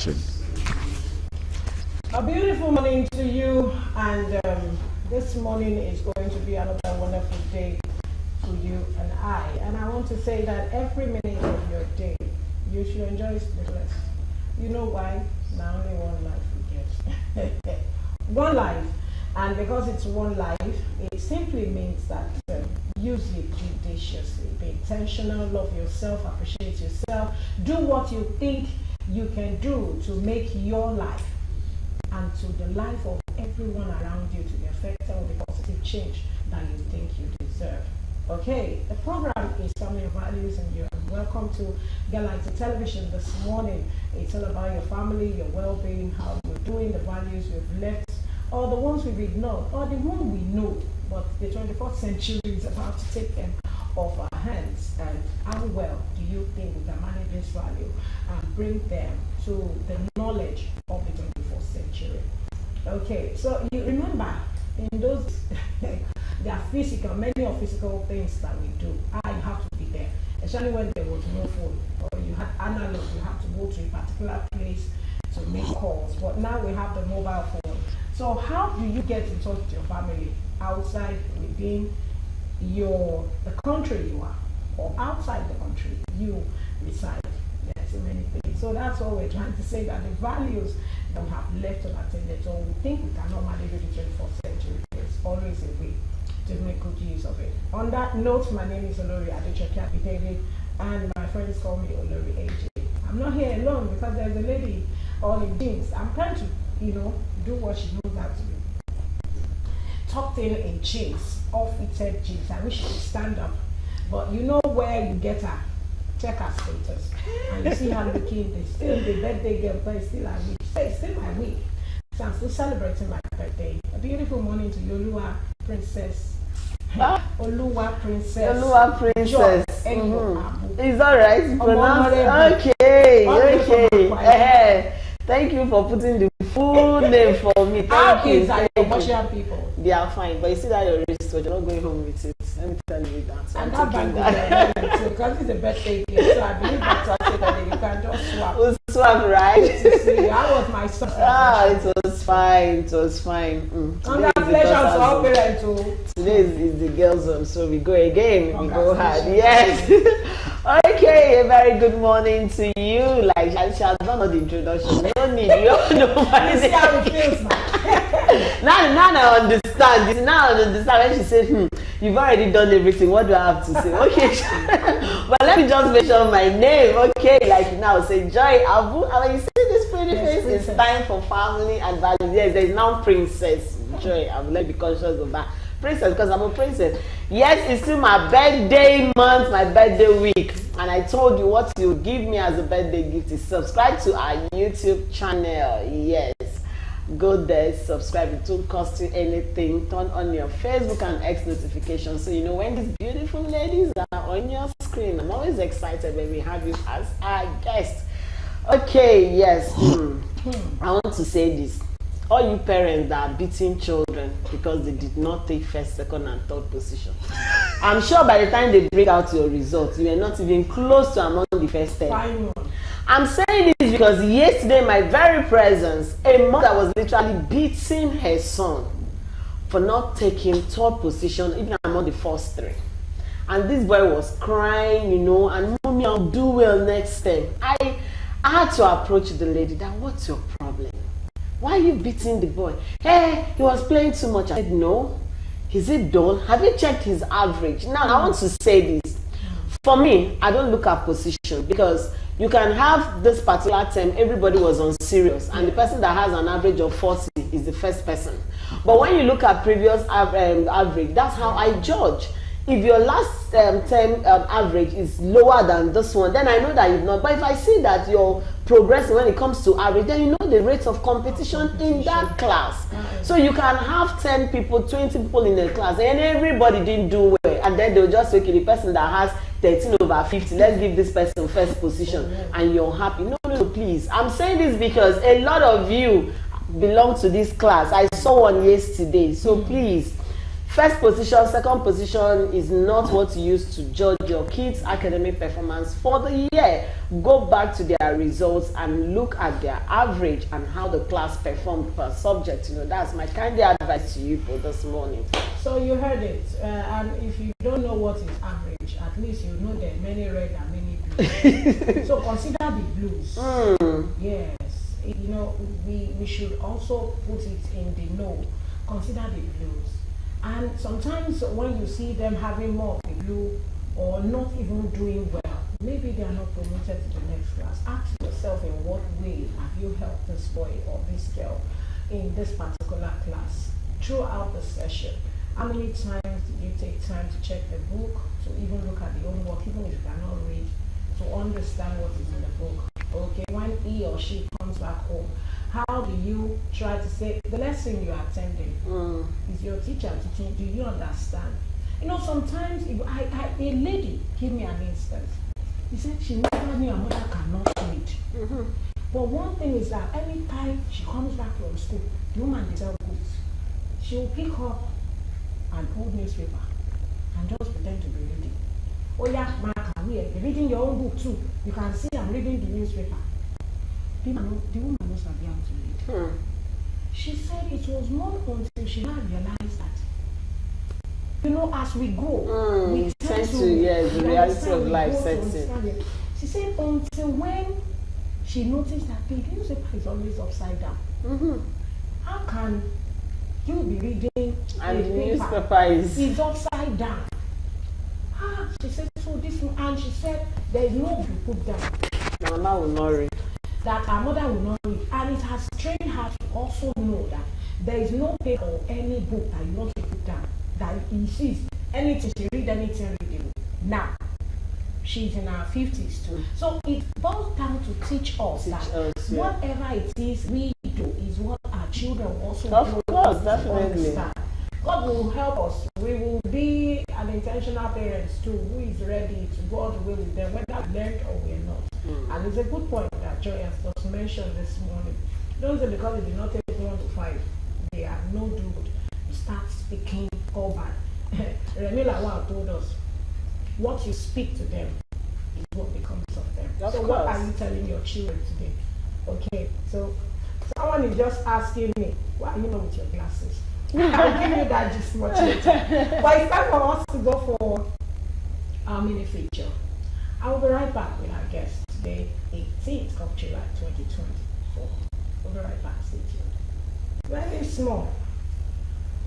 position. A beautiful morning to you, and this morning is going to be another wonderful day for you and I. And I want to say that every minute of your day, you should enjoy the rest. You know why? Now only one life we get. One life. And because it's one life, it simply means that use it judiciously. Be intentional, love yourself, appreciate yourself. Do what you think you can do to make your life and to the life of everyone around you to be affected with the positive change that you think you deserve. Okay, the program is Family Values, and you're welcome to Galaxy Television this morning. It's all about your family, your well-being, how you're doing, the values you've left, or the ones we've ignored, or the one we know, but the 21st century is about to take them off our hands. And how well do you think we can manage this value and bring them to the knowledge of the 21st century? Okay, so you remember in those there are many of physical things that we do. You have to be there, especially when there was no phone or you had analog, you have to go to a particular place to make calls. But now we have the mobile phone. So how do you get in touch with your family outside, within the country you are, or outside the country you reside? There are so many things. So that's what we're trying to say, that the values that we have left unattended, so we think we cannot manage the 21st century. There's always a way to make good use of it. On that note, my name is Olori Adechoke, and my friends call me Olori AJ. I'm not here alone because there's a lady all in jeans. I'm trying to, do what she knows how to do. Tucked in jeans, off-fitted jeans. I wish she could stand up, but you know where you get her. Check her status, and you see her looking. There's still the birthday girl, but it's still a week. It's still my week, so I'm still celebrating my birthday. A beautiful morning to Yolua Princess. Oluwa Princess. Oluwa Princess. Is that right? Pronounced? Okay. Thank you for putting the full name for me. How is our Russian people? They are fine, but you see that your wrist, you're not going home with it. Let me tell you that. So and that bag is too, because it's a birthday gift, so I believe that's what that you can just swap. We'll swap, right? See, how was my son? It was fine. It was fine. Congratulations to all parents too. Today is the girls' zone, so we go again. We go hard. Yes. Okay, a very good morning to you. Like she has done all the introduction. No need. You don't know what see how it feels now I understand. Now I understand when she said, you've already done everything. What do I have to say? Okay. But let me just mention my name. Okay, like now say Joy Abu. And when you see this pretty face, it's time for family and values. Yes, there is now Princess Joy Abu. Let me be conscious of that. Princess, because I'm a princess. Yes, it's still my birthday month, my birthday week. And I told you what you give me as a birthday gift is subscribe to our YouTube channel. Yes. Go there, subscribe. It won't cost you anything. Turn on your Facebook and X notifications so you know when these beautiful ladies are on your screen. I'm always excited when we have you as our guest. Okay, yes. I want to say this. All you parents that are beating children because they did not take first, second, and third position. I'm sure by the time they bring out your results, you are not even close to among the first 10. I'm saying this because yesterday, my very presence, a mother was literally beating her son for not taking third position, even among the first 3. And this boy was crying, and mommy, I'll do well next time. I had to approach the lady. That what's your problem? Why are you beating the boy? Hey, he was playing too much. I said, no. Is it dull? Have you checked his average? Now, I want to say this. For me, I don't look at position because you can have this particular term, everybody was on serious, and the person that has an average of 40 is the first person. But when you look at previous average, that's how I judge. If your last term average is lower than this one, then I know that you've not. But if I see that you're progressing when it comes to average, then you know the rate of competition in that class. So you can have 10 people, 20 people in a class, and everybody didn't do well, and then they'll just say, okay, the person that has 13 over 50, let's give this person first position, and you're happy. No, please. I'm saying this because a lot of you belong to this class. I saw one yesterday, so please. First position, second position is not what you use to judge your kids' academic performance for the year. Go back to their results and look at their average and how the class performed per subject. You know, that's my kind of advice to you for this morning. So you heard it, and if you don't know what is average, at least you know there are many red and many blue. So consider the blues. Yes, you know, we should also put it in the know. Consider the blues. And sometimes when you see them having more of the blue or not even doing well, maybe they are not promoted to the next class. Ask yourself, in what way have you helped this boy or this girl in this particular class throughout the session? How many times did you take time to check the book, to even look at the homework, even if you cannot read, to understand what is in the book? Okay, when he or she comes back home, how do you try to say the lesson you are attending? Is your teacher teaching? Do you understand? You know, sometimes if a lady gave me an instance. He said she never knew her mother cannot read. But one thing is that anytime she comes back from school, the woman they sell books. She will pick up an old newspaper and just pretend to be reading. Oh yeah, my career, you're reading your own book too. You can see I'm reading the newspaper. The woman must have been able to read. She said it was not until she now realized that, you know, as we go, we tend to the reality of life sets in. She said until when she noticed that the newspaper is always upside down. How can you be reading and a the paper newspaper is upside down? She said, so this, and she said there is no book put down. Mama will not read. That our mother will not read, and it has trained her to also know that there is no paper or any book that you want to put down, that he sees anything, she read anything readable. Now, she's in her 50s too. So it boils down to teach us whatever it is we do is what our children also do. Of course, definitely. God will help us. We will be an intentional parents too, who is ready to go all the way with them, whether we learned or we're not. And it's a good point that Joy has just mentioned this morning. Don't say because they did not take 1 to 5, they are no good. You start speaking all bad. Remy Lawal told us, what you speak to them is what becomes of them. So what are you telling your children today? Okay, so someone is just asking me, why are you not with your glasses? I'll give you that just much later. But it's time for us to go for our mini feature. I will be right back with our guest today, 18th of July 2024. We'll be right back, stay tuned. Very small,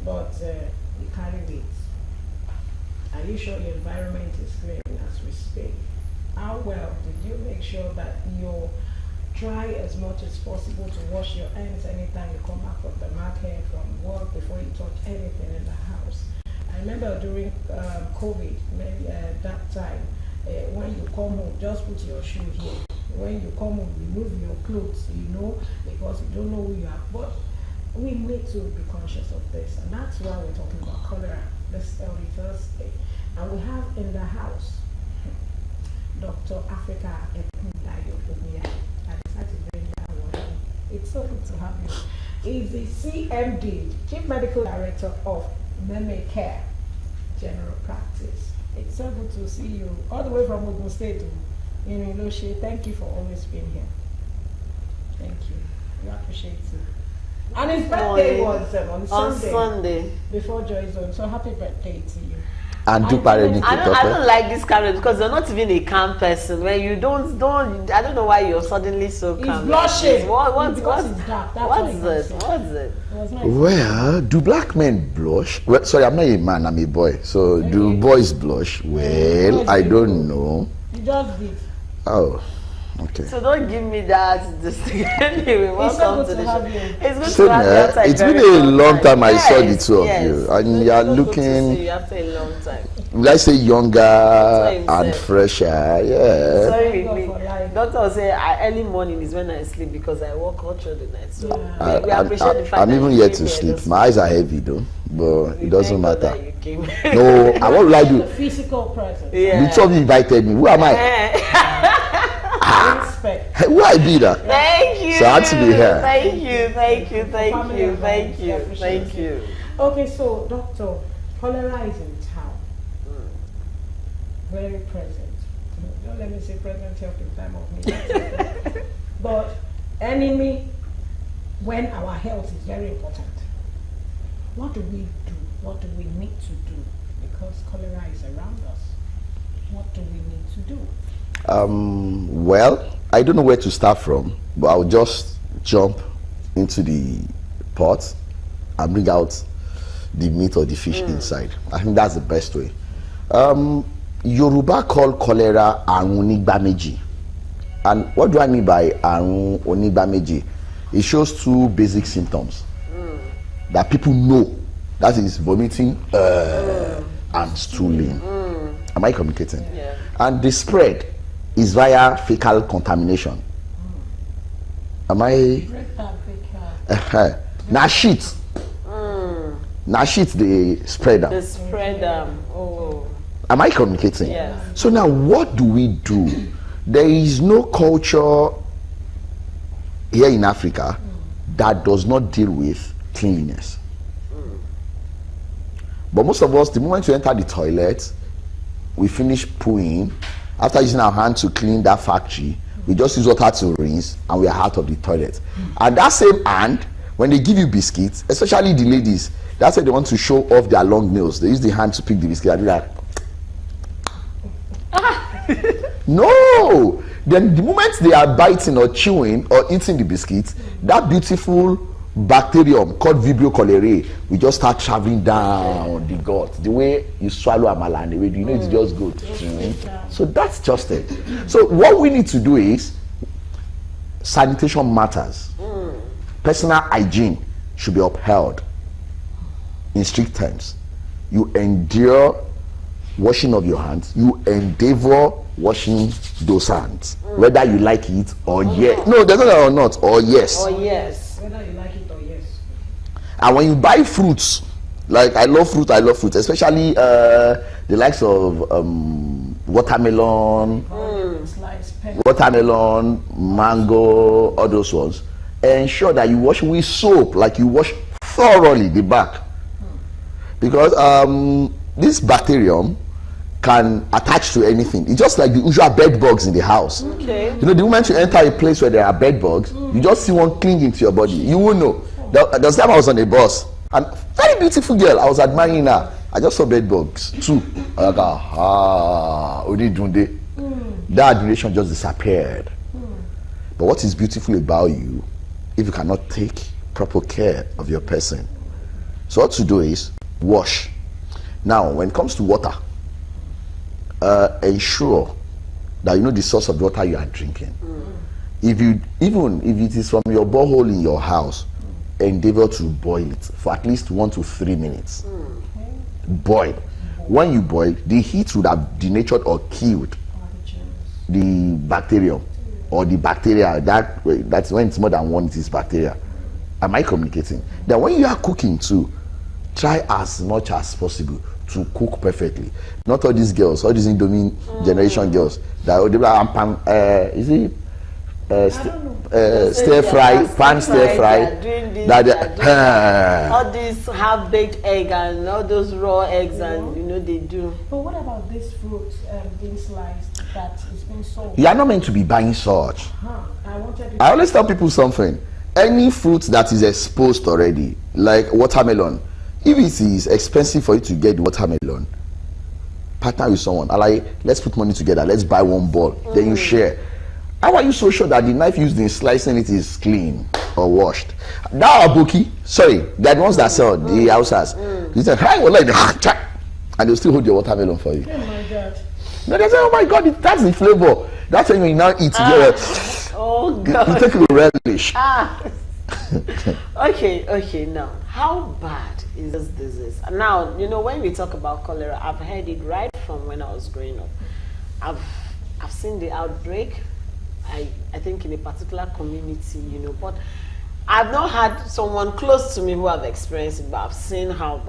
but we carry weight. Are you sure your environment is clean as we speak? How well did you make sure that you try as much as possible to wash your hands anytime you come back from the market, from work, before you touch anything in the house? I remember during COVID, maybe that time, when you come home, just put your shoe here. When you come home, remove your clothes, you know, because you don't know who you are. But we need to be conscious of this, and that's why we're talking about cholera this early Thursday. And we have in the house Dr. Africa Ekundayo. I decided to bring that one. It's so good to have you. He's the CMD, Chief Medical Director of Meme Care General Practice. It's so good to see you all the way from Ogun State in Iloshe. Thank you for always being here. Thank you. We appreciate you. And his birthday was on Sunday before Joy Zone. So happy birthday to you. And do I don't like this kind of, because you're not even a calm person. When you don't I don't know why you're suddenly so calm. He's blushing. What's it? Well, do black men blush? Well, sorry, I'm not a man, I'm a boy. So do boys blush? Well, I don't know. You just did. Oh, okay. So don't give me that. This thing. Anyway, welcome to the show. It's good to have you. It's been a long time I saw the two of you, and you are looking. After a long time. Let's say younger and fresher. Yeah. Sorry with me. Doctor will say early morning is when I sleep because I work all through the night. So we appreciate the fact I'm even yet to sleep. My eyes are heavy though, but it doesn't matter. No, what will I do? The physical presence. Yeah. The two of you invited me. Who am I? Respect. Who I be that? Thank you. So I had to be here. Thank you. Okay, so doctor, Cholera is in town. Very present. Don't let me say present help in time of need. But enemy when our health is very important. What do we do? What do we need to do? Because cholera is around us. What do we need to do? Well, I don't know where to start from, but I'll just jump into the pot and bring out the meat or the fish inside. I think that's the best way. Yoruba call cholera àrùn onígbáméjì. And what do I mean by àrùn onígbáméjì? It shows two basic symptoms that people know. That is vomiting and stooling. Am I communicating? Yeah. And the spread is via fecal contamination. Am I? Now shit. Now shit they spread them. The spread oh. Am I communicating? Yes. So now what do we do? There is no culture here in Africa that does not deal with cleanliness. But most of us, the moment you enter the toilet, we finish pooing. After using our hand to clean that factory, we just use water to rinse and we are out of the toilet. And that same hand, when they give you biscuits, especially the ladies, that's why they want to show off their long nails. They use the hand to pick the biscuit and do that. No! Then the moment they are biting or chewing or eating the biscuits, that beautiful bacterium called Vibrio cholerae will just start traveling down the gut. The way you swallow amala and the way you know it's just good. So that's just it. So what we need to do is sanitation matters. Personal hygiene should be upheld in strict terms. You endure washing of your hands. You endeavor washing those hands, whether you like it or yes. No, there's not or not or yes. Or yes. Whether you like it or yes. And when you buy fruits, like I love fruit, especially the likes of watermelon, mango, all those ones. Ensure that you wash with soap, like you wash thoroughly the back, because this bacterium can attach to anything. It's just like the usual bed bugs in the house. Okay. You know, the moment you enter a place where there are bed bugs, you just see one clinging to your body. You won't know. There was time I was on a bus, and very beautiful girl. I was admiring her. I just saw bed bugs too. I was like, only Dunde. That admiration just disappeared. But what is beautiful about you, if you cannot take proper care of your person? So what to do is wash. Now, when it comes to water, ensure that you know the source of water you are drinking. Even if it is from your borehole in your house, endeavor to boil it for at least 1 to 3 minutes. Boil. When you boil, the heat would have denatured or killed the bacterium or the bacteria. That's when it's more than one, it is bacteria. Am I communicating? Then when you are cooking too, try as much as possible to cook perfectly. Not all these girls, all these Indomie generation girls that they like is it stir fry, pan stir fry. All these half-baked egg and all those raw eggs, and you know they do. But what about this fruit being sliced that is being sold? You are not meant to be buying such. I always tell people something. Any fruit that is exposed already, like watermelon, if it is expensive for you to get the watermelon, partner with someone. Like, let's put money together. Let's buy one ball. Then you share. How are you so sure that the knife used in slicing it is clean or washed? Now abuki, sorry, they're the ones that sell the houses. You say, "Hi, well, like," and they'll still hold your watermelon for you. Oh my God! No, they say, "Oh my God, that's the flavor." That's when you now eat together. Oh God! You take a relish. Okay. Now, how bad is this disease? Now, you know, when we talk about cholera, I've heard it right from when I was growing up. I've seen the outbreak. I think in a particular community, you know, but I've not had someone close to me who have experienced it, but I've seen how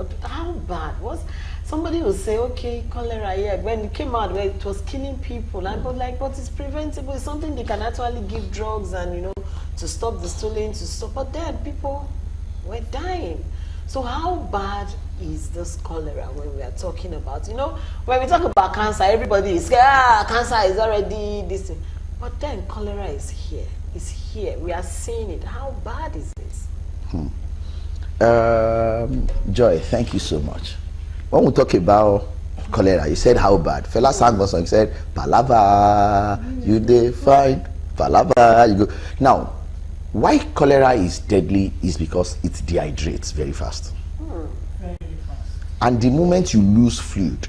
bad was. Somebody will say, okay, cholera, yeah, when it came out, where it was killing people, and but it's preventable. It's something they can actually give drugs and, you know, to stop the stooling, but then people were dying. So how bad is this cholera when we are talking about? You know, when we talk about cancer, everybody is scared. Cancer is already this thing. But then cholera is here. It's here. We are seeing it. How bad is it? Joy, thank you so much. When we talk about cholera, you said how bad. Fela sang a song, he said, Palava, you define, Palava, you go. Now, why cholera is deadly is because it dehydrates very fast. Very fast. And the moment you lose fluid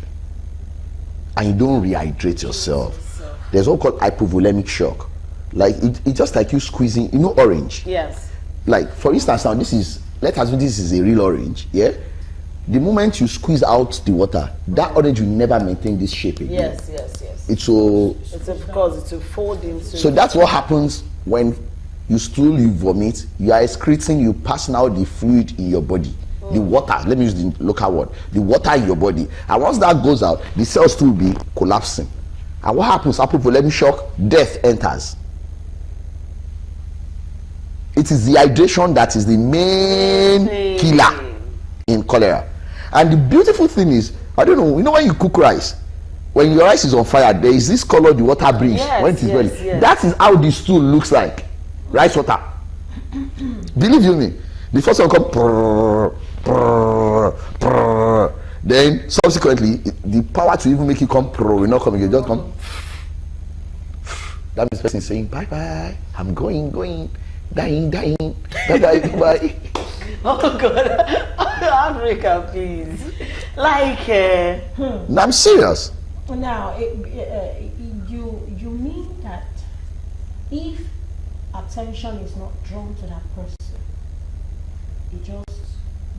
and you don't rehydrate yourself, there's what called hypovolemic shock. Like it's just like you squeezing, you know, orange. Yes. Like for instance, now this is, let us assume this is a real orange. Yeah. The moment you squeeze out the water, that orange will never maintain this shape again. Yes, yes, yes. It's so. It's because it will fold into. So that's what happens when you stool, you vomit, you are excreting, you passing out the fluid in your body. The water, let me use the local word, the water in your body. And once that goes out, the cells still will be collapsing. And what happens? Hypovolemic shock, death enters. It is dehydration that is the main killer in cholera. And the beautiful thing is, I don't know, you know when you cook rice, when your rice is on fire, there is this color the water brings when it is ready. Yes. That is how the stool looks like. Rice water. Believe you me. The first one come prrr, prrr, prrr. Then subsequently the power to even make it come prrr will not come again, just come. That means person saying bye bye, I'm going, dying, bye bye. Oh God, Africa, please. Like, No, I'm serious. Now, you mean that if attention is not drawn to that person, it just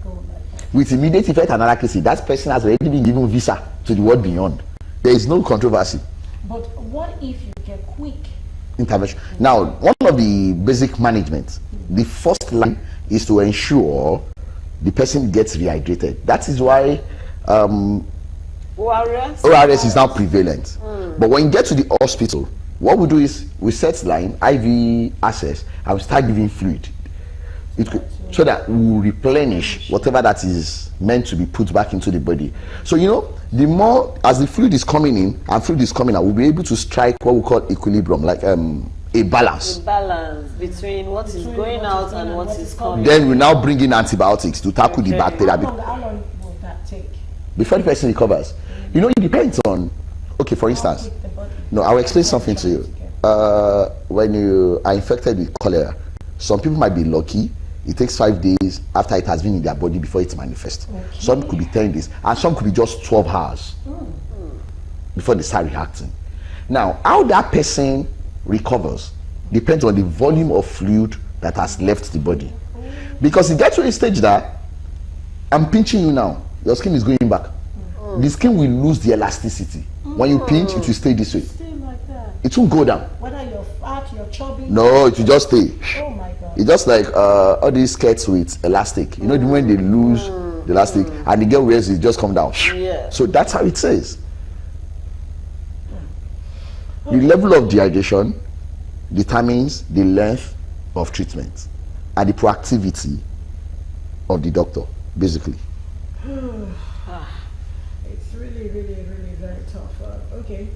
go like that. With immediate effect and accuracy, that person has already been given visa to the world beyond. There is no controversy. But what if you get quick? Intervention. Now, one of the basic management, the first line is to ensure the person gets rehydrated. That is why ORS is now prevalent. But when you get to the hospital, what we do is we set line, IV access, and we start giving fluid. So that we will replenish whatever that is meant to be put back into the body. So, you know, the more as the fluid is coming in and fluid is coming out, we'll be able to strike what we call equilibrium, like a balance. A balance between what is going out and what is coming. Then we now bring in antibiotics to tackle the bacteria. How long will that take? Before the person recovers. You know, it depends on, okay, for instance, no, I'll explain something to you. When you are infected with cholera, some people might be lucky. It takes 5 days after it has been in their body before it manifests. Okay. Some could be 10 days, and some could be just 12 hours before they start reacting. Now, how that person recovers depends on the volume of fluid that has left the body. Because it gets to a stage that I'm pinching you now, your skin is going back. The skin will lose the elasticity. When you pinch, it will stay this way. Stay like that. It won't go down. Whether you're fat, you're chubby. No, it will just stay. Oh my God. It's just like all these skirts with elastic. You know, when they lose the elastic and the girl wears it, just come down. Yeah. So that's how it says. The level of dehydration determines the length of treatment and the proactivity of the doctor, basically. It's really, really, really very tough. Okay,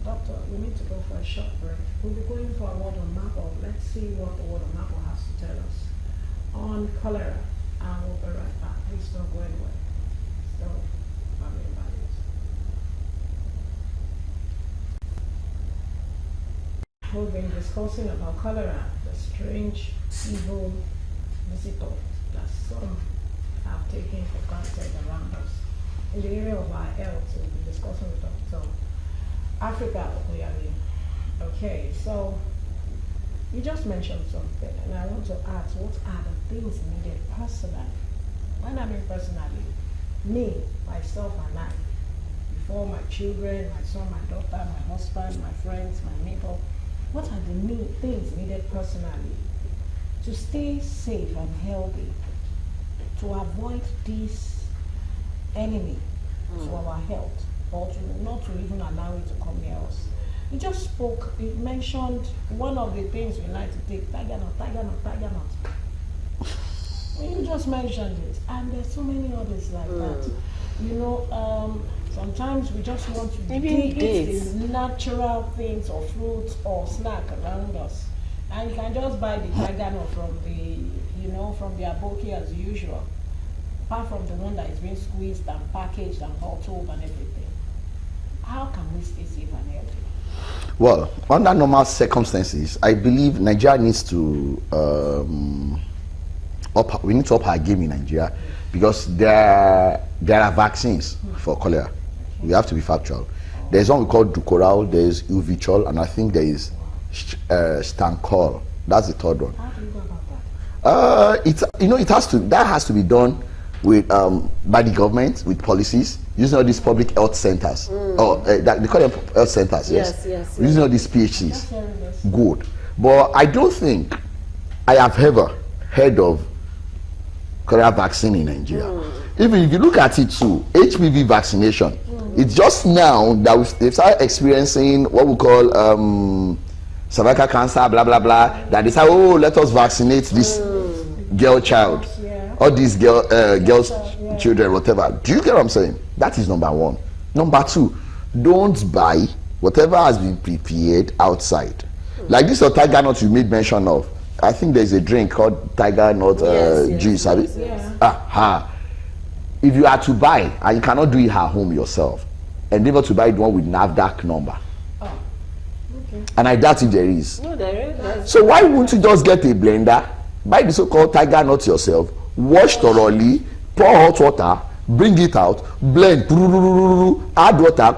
doctor, we need to go for a short break. We'll be going for a word on Mapo. Let's see what the word on Mapo has to tell us on cholera, and we'll be right back. Please don't go anywhere. Still, family values. We've been discussing about cholera, the strange, evil visitor that some have taken for granted around us. In the area of our health, we'll be discussing with Dr. Africa Okoyari. Okay, so you just mentioned something, and I want to ask, what are the things needed personally? When I mean personally, me, myself, and I, before my children, my son, my daughter, my husband, my friends, my neighbor, what are the things needed personally to stay safe and healthy, to avoid this enemy to our health, or to not to even allow it to come near us? You just spoke, you mentioned one of the things we like to take, tiger nut. You just mentioned it, and there's so many others like that. You know, sometimes we just want to eat the natural things or fruits or snack around us, and you can just buy the tiger nut from the, from the aboki as usual, apart from the one that is being squeezed and packaged and bottled and everything. How can we stay safe and healthy? Well, under normal circumstances, I believe Nigeria needs to we need to up our game in Nigeria, because there are vaccines for cholera. We have to be factual. There's one we call Dukoral, there's Uvichol, and I think there is Stancol. That's the third one. How do you go about that? That has to be done with by the government, with policies, using all these public health centers, or they call them health centers. Yes. Using all these PHCs. Good, but I don't think I have ever heard of cholera vaccine in Nigeria. Even if you look at it too, HPV vaccination, it's just now that they've started experiencing what we call cervical cancer, blah blah blah, that they say, oh, let us vaccinate this girl child, all these girls children, whatever. Do you get what I'm saying? That is number one. Number two, don't buy whatever has been prepared outside. Like this tiger nut you made mention of. I think there's a drink called tiger nut juice, have it? Yeah. If you are to buy and you cannot do it at home yourself, endeavor to buy the one with NAFDAC number. Oh, okay. And I doubt if there is. No, there is. So why wouldn't you just get a blender, buy the so-called tiger nut yourself, wash thoroughly, pour hot water, bring it out, blend, add water,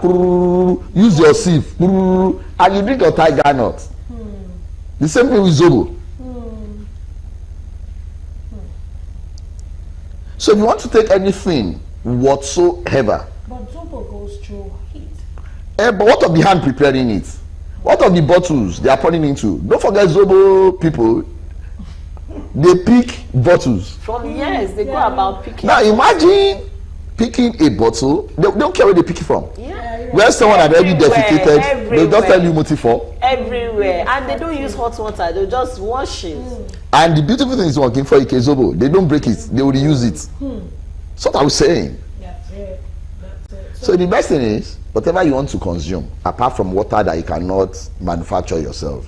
use your sieve, and you drink your tiger nut. The same thing with Zobo. So if you want to take anything whatsoever, but Zobo goes through heat. but what of the hand preparing it? What of the bottles they are pouring into? Don't forget, Zobo people, they pick bottles. They go about picking. Now imagine picking a bottle. They don't care where they pick it from. Where someone had already defecated, they just tell you motifo. Everywhere, and they don't use hot water. They just wash it. And the beautiful thing is, working for Zobo, they don't break it. They will reuse it. That's what I was saying. That's it. So the best thing is, whatever you want to consume, apart from water that you cannot manufacture yourself,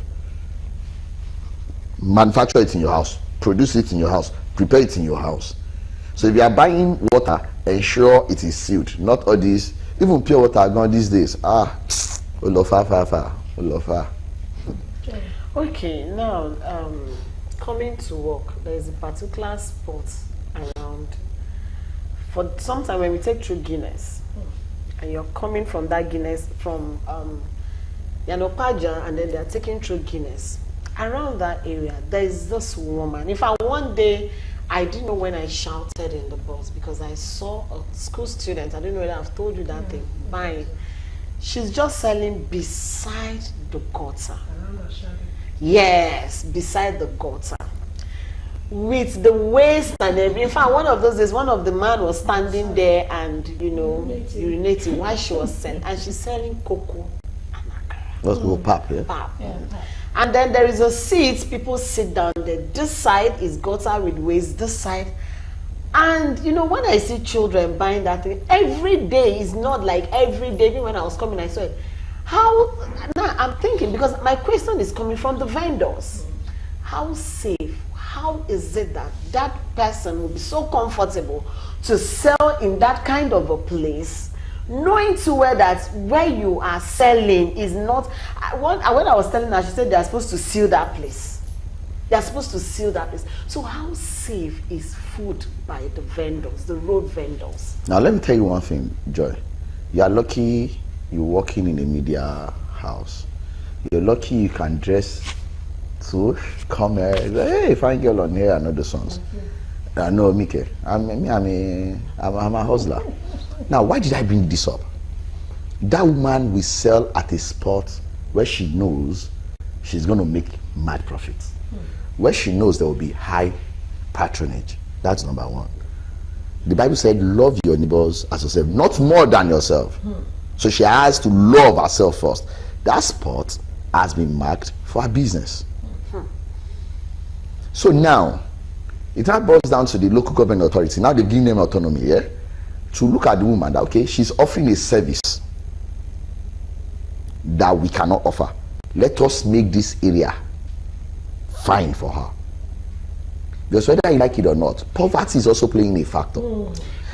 manufacture it in your house, produce it in your house, prepare it in your house. So if you are buying water, ensure it is sealed. Not all these, even pure water gone these days. Olofa. Okay, now coming to work, there is a particular spot around. For sometime when we take through Guinness, and you're coming from that Guinness from Yanopaja, and then they're taking through Guinness. Around that area, there is this woman. In fact, one day, I didn't know when I shouted in the bus because I saw a school student. I don't know whether I've told you that thing. Buying. She's just selling beside the gutter. Yes, beside the gutter. With the waste and everything. In fact, one of those days, one of the man was standing there and, urinating while she was selling. And she's selling cocoa and akara. Let's go pap, yeah? Pap. And then there is a seat, people sit down there. This side is gutter with waste, this side. And when I see children buying that thing, every day is not like every day. Even when I was coming, I saw it. Now I'm thinking, because my question is coming from the vendors. How safe, how is it that that person will be so comfortable to sell in that kind of a place, knowing too well that where you are selling is not, when I was telling her, she said they are supposed to seal that place. They are supposed to seal that place. So how safe is food by the vendors, the road vendors? Now let me tell you one thing, Joy. You are lucky you're working in a media house. You're lucky you can dress to come here. Hey, fine girl on here, I know the songs. I know Mike. I'm a hustler. Now, why did I bring this up? That woman will sell at a spot where she knows she's going to make mad profits. Where she knows there will be high patronage. That's number one. The Bible said, love your neighbors as yourself, not more than yourself. So she has to love herself first. That spot has been marked for her business. So now, It now boils down to the local government authority. Now they've given them autonomy, yeah, to look at the woman that, okay, she's offering a service that we cannot offer. Let us make this area fine for her. Because whether you like it or not, poverty is also playing a factor.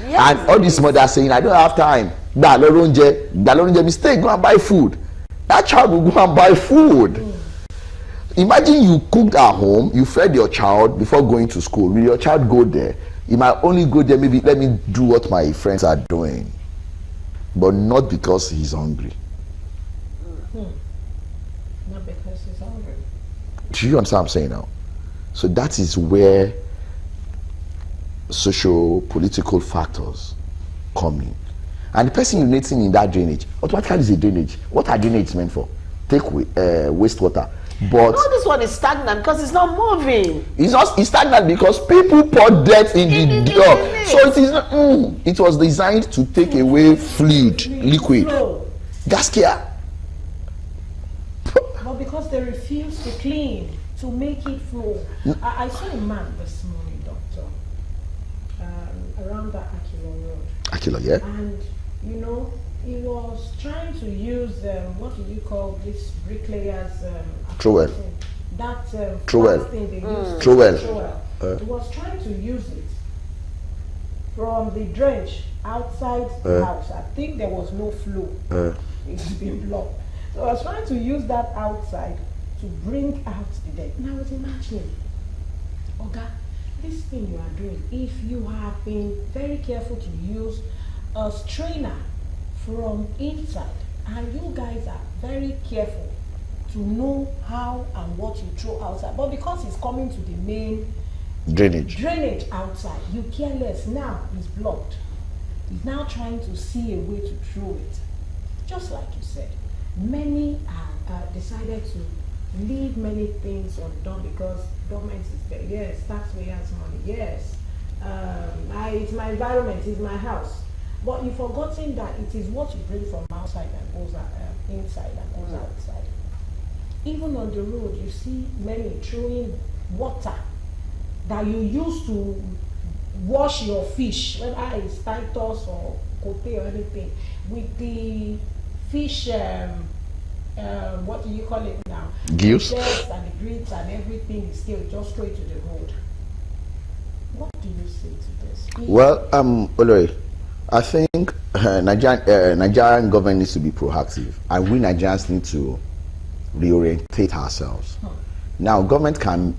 Yes, And all these mothers saying, I don't have time. Mistake, go and buy food. That child will go and buy food. Imagine you cooked at home, you fed your child before going to school. Will your child go there? He might only go there, maybe let me do what my friends are doing. But not because he's hungry. Not because he's hungry. Do you understand what I'm saying now? So that is where social political factors come in. And the person urinating in that drainage, automatically is a drainage. What are drainage meant for? Take wastewater. But no, this one is stagnant because it's not moving. it's stagnant because people pour dirt in the door. So it is not, it was designed to take away fluid, liquid. Gaskia. But because they refuse to clean, to make it flow. I saw a man this morning, doctor, around that Akilo Road. Akilo, yeah. And, you know, he was trying to use, what do you call this bricklayers? Trowel. That Trowel. thing they use. Trowel. He was trying to use it from the drench outside the house. I think there was no flow. It's been blocked. So I was trying to use that outside to bring out the dirt. And I was imagining, Oga, this thing you are doing, if you have been very careful to use a strainer from inside, and you guys are very careful to know how and what you throw outside, but because it's coming to the main drainage outside, you care less. Now it's blocked. He's now trying to see a way to throw it. Just like you said, many are decided to leave many things undone because government is there. Yes, taxpayers' money. Yes, it's my environment, it's my house. But you've forgotten that it is what you bring from outside that goes inside and goes outside. Even on the road, you see many throwing water that you use to wash your fish, whether it's Titus or Cote or anything, with the fish, what do you call it now? Gills. The birds and the grits and everything is still just straight to the road. What do you say to this? Well, Olori, I think Nigerian government needs to be proactive, and we Nigerians need to reorientate ourselves. Now, government cannot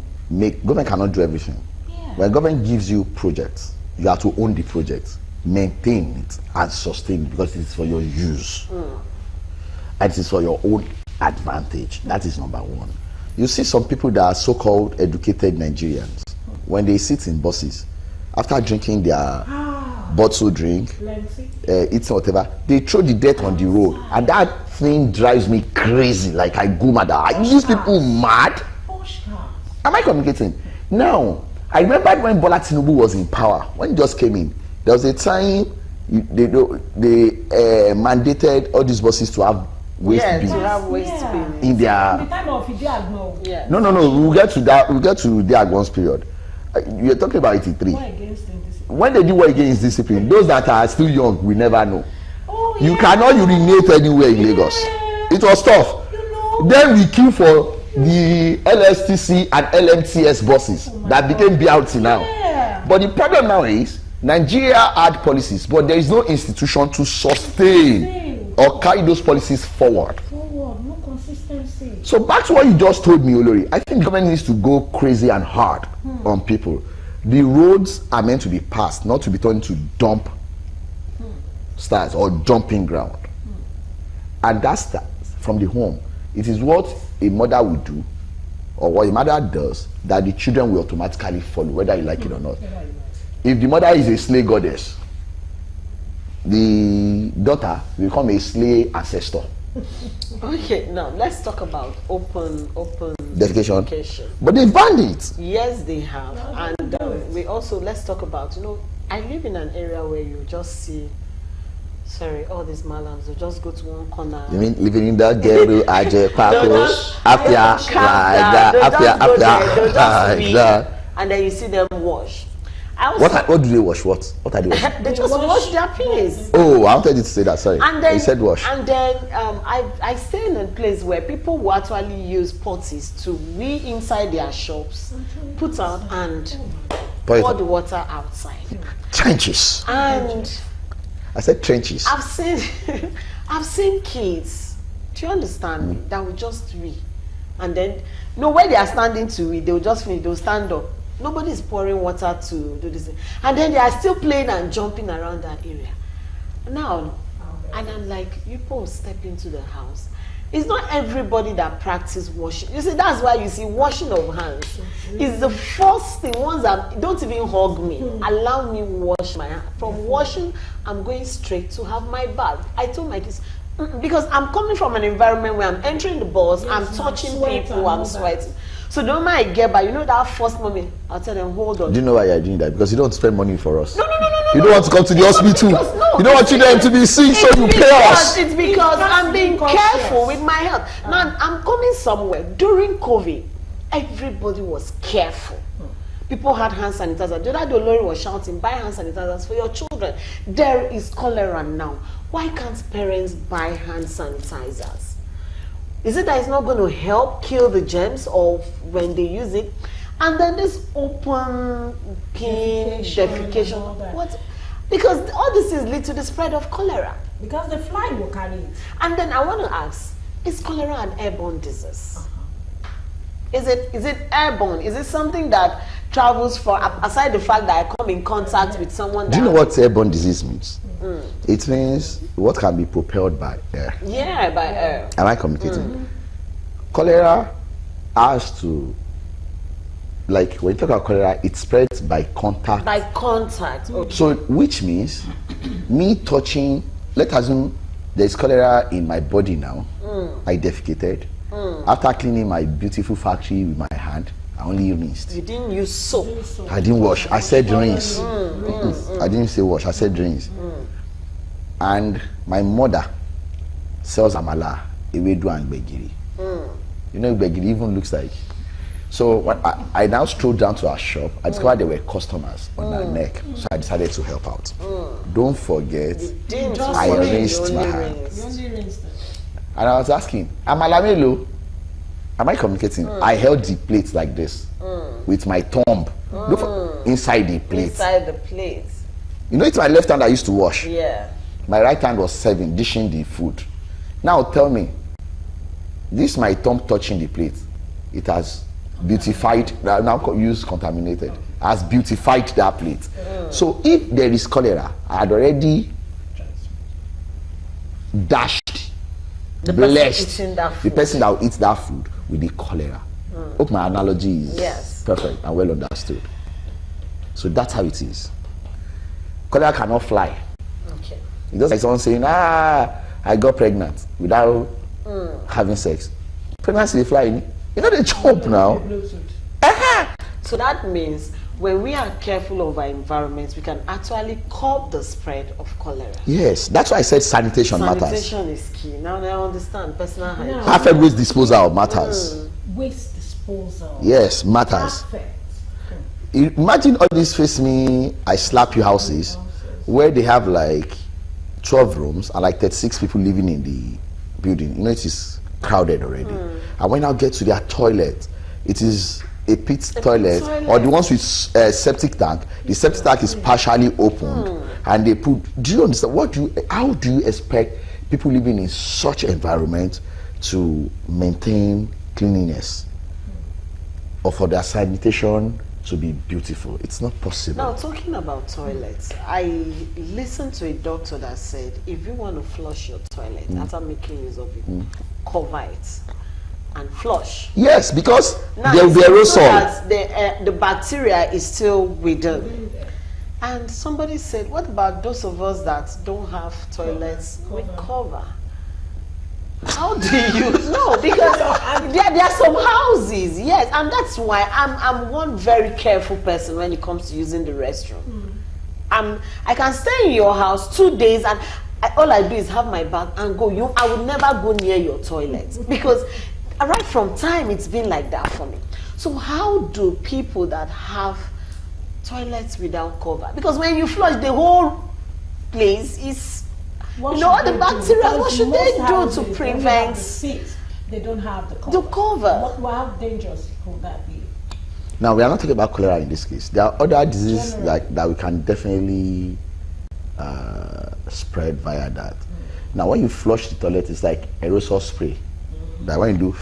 do everything. Yeah. When government gives you projects, you have to own the project, maintain it, and sustain it because it's for your use. And it is for your own advantage. That is number one. You see some people that are so-called educated Nigerians, when they sit in buses, after drinking their bottled drink, eating whatever, they throw the dirt on the road, and that thing drives me crazy. Like I go mad. Are these people mad? Am I communicating? Now, I remember when Bola Tinubu was in power, when he just came in, there was a time they mandated all these buses to have waste bins. To have waste bins in their. The time of Idiagmo. Yeah. No. We'll get to that. We'll get to the Agons period. You're talking about 83. Why against indiscipline? When they do war against discipline, those that are still young, we never know. Oh, You yeah. cannot urinate anywhere in Lagos. Yeah. It was tough. You know. Then we queue for the LSTC and LMTS buses that became BRT now. Yeah. But the problem now is Nigeria had policies, but there is no institution to sustain or carry those policies forward. Forward, no consistency. So back to what you just told me, Olori. I think government needs to go crazy and hard on people. The roads are meant to be passed, not to be turned into dump stars or dumping ground. And that starts from the home. It is what a mother would do or what a mother does that the children will automatically follow, whether you like it or not. If the mother is a slave goddess, the daughter will become a slave ancestor. Okay, now let's talk about open Defecation. But they banned it. Yes, they have. And we also, let's talk about, I live in an area where you just see, all these malams will just go to one corner. You mean living in that ghetto, Aje, Pakos, They'll just read. and then you see them wash. What do they wash? What are they washing? They just wash their penis. Oh, I wanted you to say that. Sorry. And then you said wash. And then I stay in a place where people will actually use potties to wee inside their shops, put out and pour the water outside. Trenches. And I said trenches. I've seen kids. Do you understand me? That will just wee, and then where they are standing to wee, they will just finish. They will stand up. Nobody is pouring water to do this, and then they are still playing and jumping around that area. Now, and I'm like, you people step into the house. It's not everybody that practice washing. You see, that's why you see washing of hands is the first thing. Once don't even hug me. Allow me wash my hands. From washing, I'm going straight to have my bath. I told my kids, because I'm coming from an environment where I'm entering the bus, I'm touching people, I'm sweating. So the moment I get back, that first moment, I'll tell them, hold on. Do you know why you're doing that? Because you don't spend money for us. No. You don't want to come to the hospital. You don't want children to be sick, so you pay us. It's because I'm being careful with my health. Now, I'm coming somewhere. During COVID, everybody was careful. People had hand sanitizers. The other day, Lori was shouting, buy hand sanitizers for your children. There is cholera now. Why can't parents buy hand sanitizers? Is it that it's not going to help kill the germs of when they use it? And then this open peeing, defecation. What? Because all this is lead to the spread of cholera. Because the fly will carry it. And then I want to ask, is cholera an airborne disease? Is it airborne? Is it something that travels for, aside the fact that I come in contact with someone that... Do you know what airborne disease means? It means what can be propelled by air. Yeah, by air. Am I communicating? Cholera has to, like when you talk about cholera, it spreads by contact. By contact, okay. So which means me touching, let's assume there's cholera in my body now. I defecated. After cleaning my beautiful factory with my hand, I only rinsed. You didn't use soap. I didn't wash. I said rinse. I didn't say wash. I said rinse. And my mother sells amala, ewedu and gbegiri. You know, gbegiri even looks like. So when I now strolled down to our shop, I discovered there were customers on our neck. So I decided to help out. Don't forget, I rinsed my hands. You only rinsed it. And I was asking, amala melo? Am I communicating? I held the plate like this with my thumb inside the plate. Inside the plate. You know, it's my left hand I used to wash. Yeah. My right hand was serving, dishing the food. Now tell me, this my thumb touching the plate, it has beautified, now use contaminated, has beautified that plate. So if there is cholera, I had already dashed, blessed the person that will eat that food with the cholera. Hope my analogy is perfect and well understood. So that's how it is. Cholera cannot fly. Okay. It's just like someone saying, I got pregnant without having sex. Pregnancy is flying. You know they jump now. So that means when we are careful of our environments, we can actually curb the spread of cholera. Yes, that's why I said sanitation matters. Sanitation is key. Now I understand. Personal hygiene. Perfect waste disposal matters. Waste disposal. Yes, matters. Perfect. Imagine all these face me, I slap you houses where they have like 12 rooms and like 36 people living in the building. You know, it is crowded already. And when I get to their toilet, it is a pit toilet, or the ones with septic tank. The septic tank is partially opened, and they put. Do you understand? How do you expect people living in such environment to maintain cleanliness, or for their sanitation to be beautiful? It's not possible. Now, talking about toilets, I listened to a doctor that said if you want to flush your toilet after making use of it, cover it and flush. Yes, because now, there will be aerosol. So that the bacteria is still within. And somebody said, what about those of us that don't have toilets with cover? How do you know? Because there are some houses, yes, and that's why I'm one very careful person when it comes to using the restroom. I can stay in your house 2 days and all I do is have my bag and go. I would never go near your toilet because right from time it's been like that for me. So how do people that have toilets without cover, because when you flush the whole place is, What all should the they bacteria, do? what Because should they most do houses, to they only have prevent the seats, they don't have the cover. the cover? How dangerous could that be? Now, we are not talking about cholera in this case. There are other diseases Generally. that we can definitely spread via that. Now, when you flush the toilet, it's like aerosol spray. That when you do,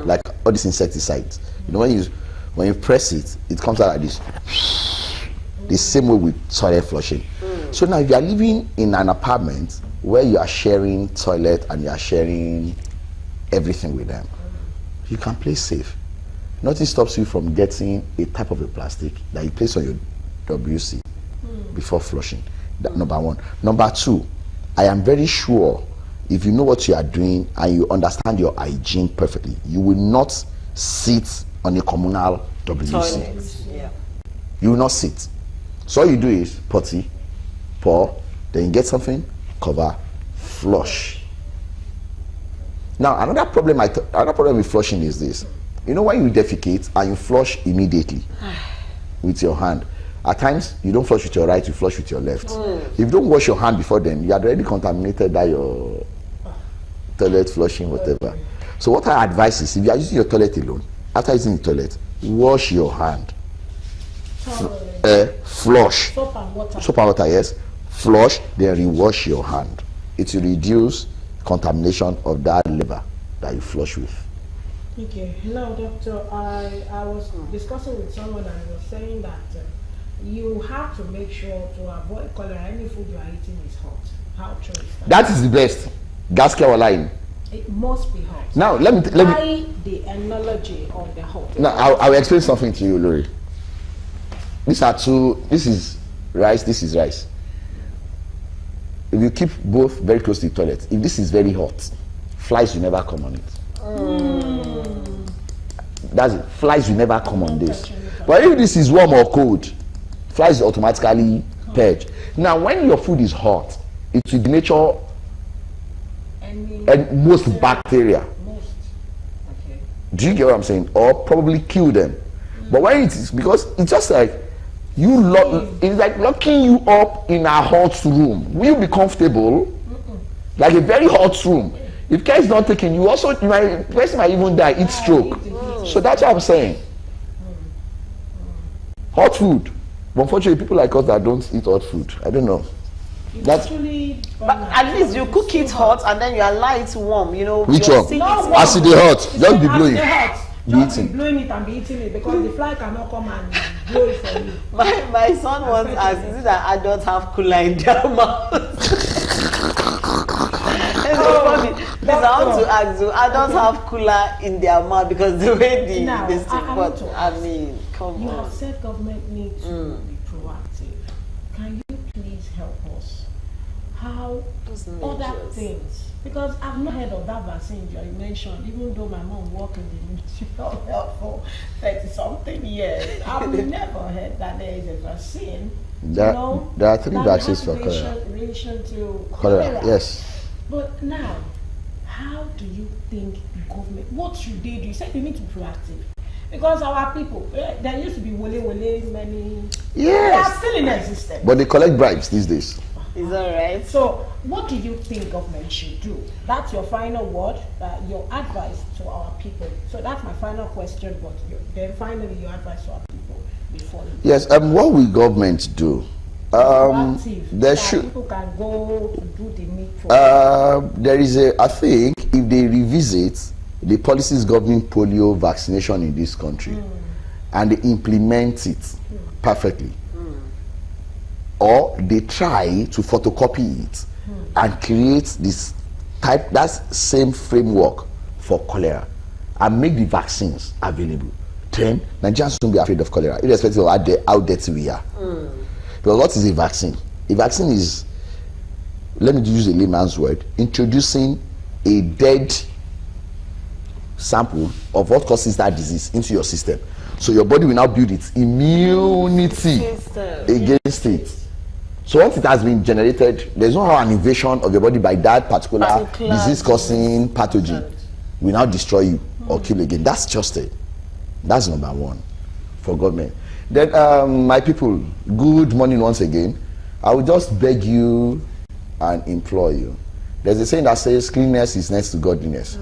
like all these insecticides, when you press it, it comes out like this. The same way with toilet flushing. So now, if you are living in an apartment where you are sharing toilet and you are sharing everything with them, you can play safe. Nothing stops you from getting a type of a plastic that you place on your WC before flushing. That, number one. Number two, I am very sure if you know what you are doing and you understand your hygiene perfectly, you will not sit on a communal WC. Toilets. Yeah. You will not sit. So all you do is potty, pour, then you get something, cover, flush. Now another problem with flushing is this. You know, when you defecate and you flush immediately with your hand, at times you don't flush with your right, you flush with your left. If you don't wash your hand before then, you are already contaminated by your toilet flushing, whatever. So what I advise is, if you are using your toilet alone, after using the toilet, wash your hand. Flush. Soap and water. Soap and water, yes. Flush, then rewash your hand. It will reduce contamination of that liver that you flush with. Okay, now doctor, I was discussing with someone and I was saying that you have to make sure to avoid cholera. Any food you are eating is hot. How true is that? That is the best. Gas or line. It must be hot. Now let me. Why the analogy of the hot? Now I will explain something to you, Lori. These are two. This is rice. This is rice. If you keep both very close to the toilet, if this is very hot, flies will never come on it. That's it. Flies will never come on this. But if this is warm or cold, flies automatically purge. Now, when your food is hot, it will nature and most bacteria. Most. Okay. Do you get what I'm saying? Or probably kill them. But when it is, because it's just like it's like locking you up in a hot room. Will you be comfortable? Like a very hot room. If care is not taken, person might even die, eat stroke. So that's what I'm saying. Hot food. But unfortunately, people like us that don't eat hot food, I don't know. That's But at least you cook it hot and then you allow it warm. which you're one? still No, eating warm. As it dey hot, just be blowing. Just be eating. blowing it and be eating it because the fly cannot come and blow it for you. My son once asked, is it that adults have cooler in their mouth? It's so funny. Please, I want to ask you, adults have cooler in their mouth because the way Now, they stick I want to I mean, come You on. have said government needs to be proactive. Can you please help us? How Those other measures. things? Because I've not heard of that vaccine you mentioned, even though my mom worked in the Ministry of Health for 30-something years. I've never heard that there is a vaccine. There are three that vaccines has for cholera. relation to Cholera, yes. But now, how do you think government, what should they do? You said you need to be proactive. Because our people, there used to be wole many. They are Yes. still in existence. But they collect bribes these days. Is that right? So, what do you think government should do? That's your final word, your advice to our people. So that's my final question, but then finally your advice to our people before you. Yes. What will government do? Proactive, There that should. people can go to do the needful. There is I think if they revisit the policies governing polio vaccination in this country and they implement it perfectly, or they try to photocopy it and create that same framework for cholera and make the vaccines available, then Nigerians won't be afraid of cholera, irrespective of how dirty we are. Because what is a vaccine? A vaccine is, let me use a layman's word, introducing a dead sample of what causes that disease into your system. So your body will now build its immunity against it. So once it has been generated, there's no how an invasion of your body by that particular disease-causing pathogen will now destroy you or kill again. That's just it. That's number one for government. Then, my people, good morning once again. I will just beg you and implore you. There's a saying that says cleanliness is next to godliness.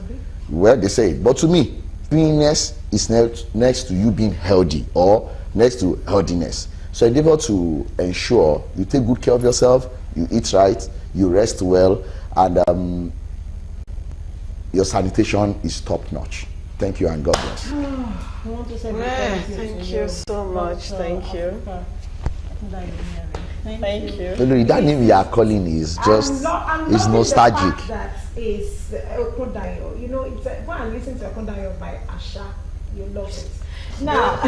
Well, they say it. But to me, cleanliness is next to you being healthy, or next to healthiness. So endeavor to ensure you take good care of yourself, you eat right, you rest well, and your sanitation is top notch. Thank you and God bless. I want to say Thank you so much. Thank you. Thank you. No, that name you are calling is just is nostalgic. The fact that is Okodayo. You know, it's go and listen to Okodayo by Asha. You love it. Now,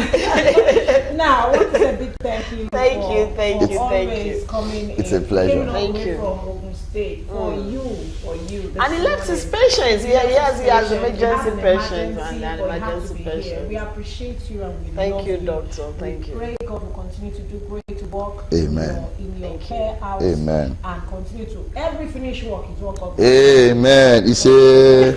now, I want to say a big thank you. Thank you. Always coming in. It's a pleasure. Thank you. From Ogun State for you. And he left his patients. He has emergency patients and an but emergency patient. We appreciate you and we Thank love you, doctor. Thank you. Pray God will continue to do great work Amen. in your care house. Amen. And continue to every finished work is what God. Amen. It's a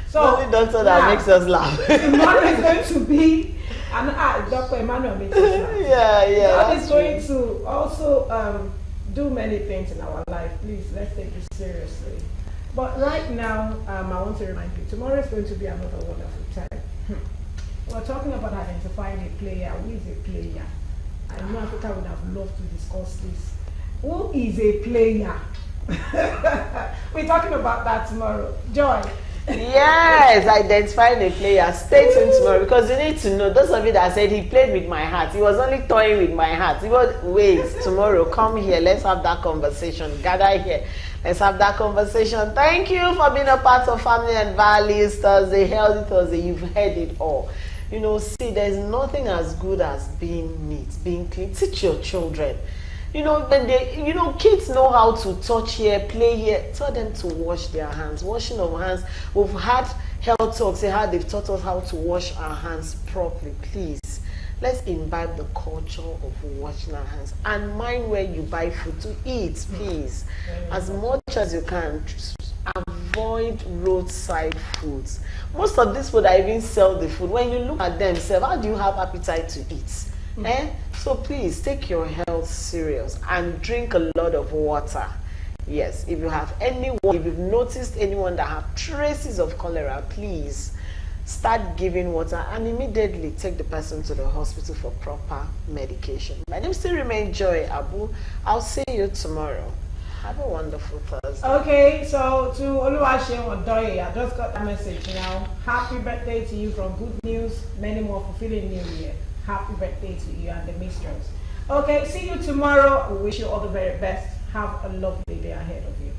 So the doctor that makes us laugh. Tomorrow is going to be Dr. Emmanuel makes us laugh. Yeah. God is going to also do many things in our life. Please, let's take this seriously. But right now, I want to remind you, tomorrow is going to be another wonderful time. We're talking about identifying a player. Who is a player? I know Africa would have loved to discuss this. Who is a player? We're talking about that tomorrow. Joy. Yes, identifying a player. Stay tuned tomorrow because you need to know. Those of you that said he played with my heart, he was only toying with my heart. He was wait tomorrow. Come here. Let's have that conversation. Gather here. Let's have that conversation. Thank you for being a part of Family and Values Thursday, Healthy Thursday. You've heard it all. You know, see, there's nothing as good as being neat, being clean. Teach your children. You know, when kids know how to touch here, play here. Tell them to wash their hands. Washing of hands. We've had health talks, how they've taught us how to wash our hands properly. Please, let's imbibe the culture of washing our hands. And mind where you buy food to eat, please. As much as you can, avoid roadside foods. Most of these food, I even sell the food. When you look at them, say, how do you have appetite to eat? So please take your health serious and drink a lot of water. Yes, if you've noticed anyone that have traces of cholera, please start giving water and immediately take the person to the hospital for proper medication. My name still remains Joy Abu. I'll see you tomorrow. Have a wonderful Thursday. Okay, so to Oluwaseun Odoye, I just got a message now. Happy birthday to you from Good News. Many more fulfilling New Year. Happy birthday to you and the mistress. Okay, see you tomorrow. We wish you all the very best. Have a lovely day ahead of you.